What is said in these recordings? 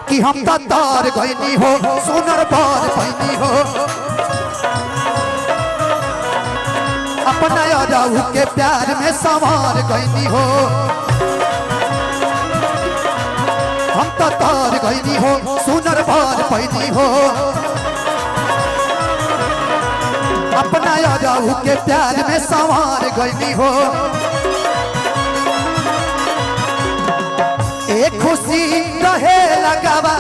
कि हम तो तार गईनी हो सुनर बार पैनी हो अपना यादव के प्यार में सवार गईनी हो हम तो तार गईनी हो सुनर बार पैनी हो अपना यादव के प्यार में सवार गईनी हो एक खुशी रहे लगावा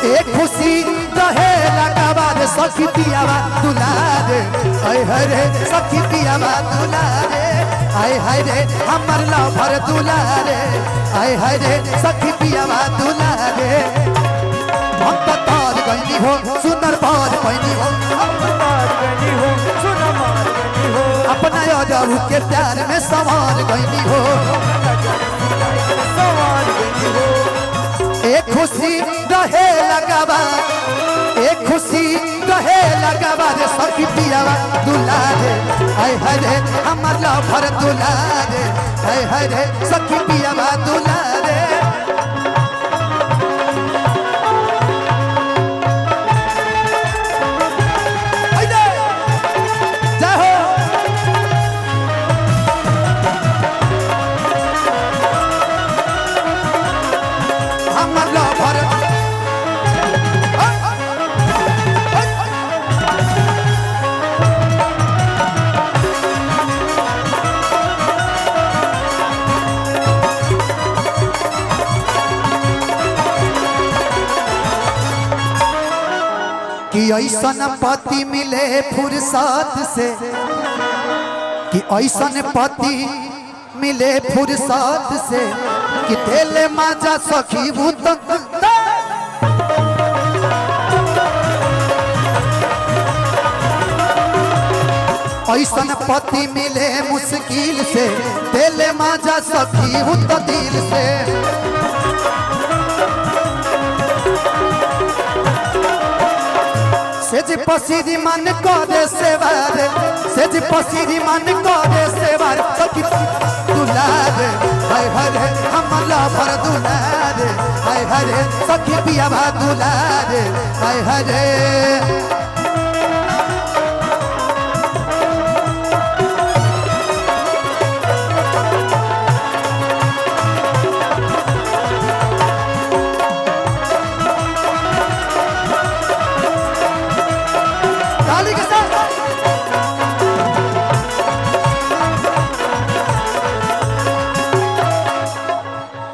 एक खुशी रहे लगावा रे सखी पियावा दुलारे आय हाय रे सखी पियावा दुलारे आय हाय रे हमर लवर दुलारे आय हाय रे सखी पियावा दुलारे हम तो तार गईनी हो सुनर बार पैनी हो अपना यादव के प्यार में सवार गईनी हो एक खुशी रहे लगावा एक खुशी रहे लगावा रे सखी पियावा दुलारे हाय हाय रे हमर लवर दुलारे हाय हाय रे सखी पियावा दुलारे कि ऐसन पति मिले फुर्सत से कि ऐसन पति मिले फुर्सत से कि तेले माजा सखी भूत ऐसन पति मिले मुश्किल से तेले माजा सखी भूत दिल से सेज पसीरी मन करे सेवार सेज पसीरी मन करे सेवार सखी दुलारे हाय हाय हमर लवर दुलारे हाय हाय सखी पियावा दुलारे हाय हाय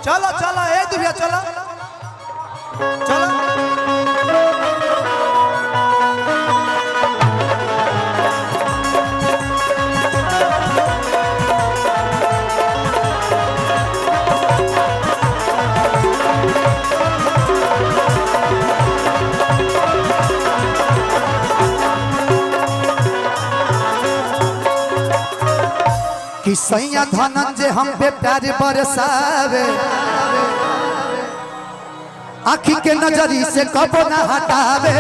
चलो चलो ए दुबिया चलो चलो कि सैया धनंजय हम पे प्यार बरसावे आँखी के नजरी से कबो न हटावे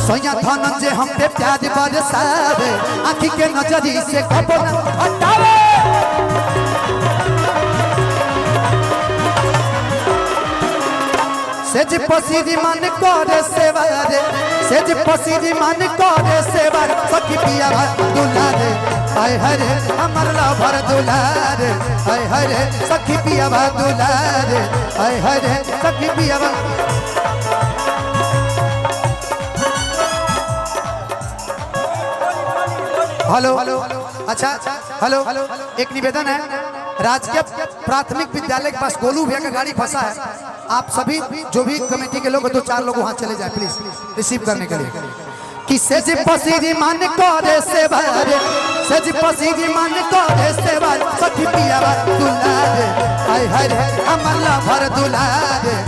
सैया धनंजय हम पे प्यार बरसावे आँखी के नजरी से कबो न हटावे सेज पसीरी मन करे सेवारे सेज पसीरी मन करे सेवार सखी पियावा दुलारे हाय हाय हमर लवर दुलारे हाय हाय सखी पियावा दुलारे हाय हाय सखी पियावा हेलो अच्छा हेलो एक निवेदन है राजकीय प्राथमिक विद्यालय के पास गोलू भैया का गाड़ी फंसा है आप सभी जो भी कमेटी के लोग 2-4 लोग वहां चले जाए प्लीज रिसीव करने के लिए कि सेज पसीरी मन करे सेवारे सेज पसीरी मन करे सेवारे सखी पियावा दुलारे हाय हाय हमर लवर दुलारे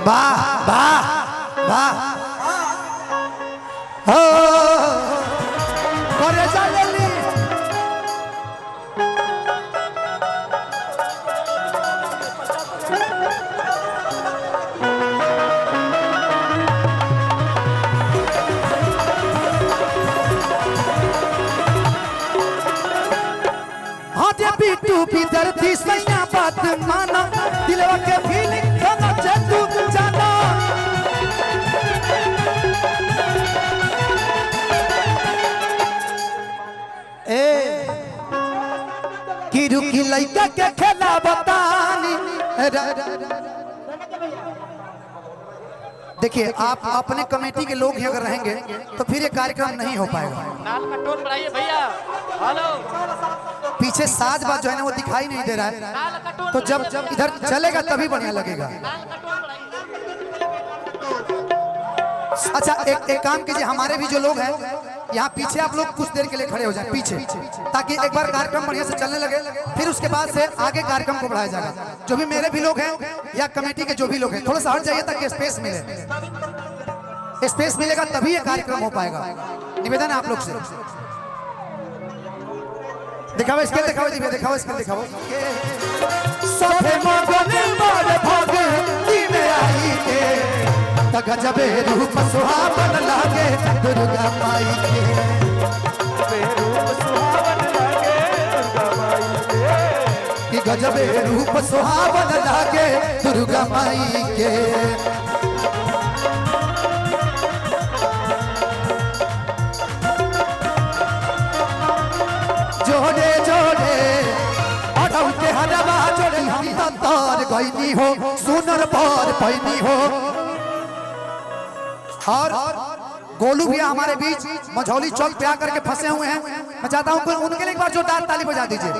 वाह वाह वाह हो करे चलेली हाथे पीटू विद्यार्थी सैया बात माना दिलवा के फीलिंग समझ तू जाना ए की रुकी लइका के खेला बतानी देखिए आप अपने कमेटी के लोग ही अगर रहेंगे तो फिर ये कार्यक्रम नहीं हो पाएगा। नाल का टोन बढ़ाइए भैया। हेलो पीछे साज बाज जो है ना वो दिखाई नहीं दे रहा है, तो जब जब इधर चलेगा तभी बढ़िया लगेगा। अच्छा एक काम कीजिए, हमारे भी जो लोग हैं यहाँ पीछे आप लोग कुछ देर के लिए खड़े हो जाए पीछे, ताकि एक बार कार्यक्रम बढ़िया से चलने लगे, फिर उसके बाद से आगे कार्यक्रम को बढ़ाया जाएगा। जो भी मेरे भी लोग हैं या कमेटी के जो भी लोग हैं थोड़ा सा हट जाइए ताकि स्पेस मिले। स्पेस मिलेगा तभी ये कार्यक्रम हो पाएगा। निवेदन है आप लोग से। दिखाओ स्केल, दिखाओ दिव्या, दिखाओ स्केल, दिखाओ। गजबे रूप सुहावन लागे दुर्गा माई के, कि गजबे रूप सुहावन लागे दुर्गा माई के। जोड़े जोड़े अढ़ऊ के हरवा जोड़ी हम तार गईनी हो, सुनर पार पैनी हो। और गोलू भैया हमारे बीच मझौली चौक पे आकर के फंसे हुए हैं। मैं चाहता हूं उनके लिए एक बार जोरदार ताली बजा दीजिए।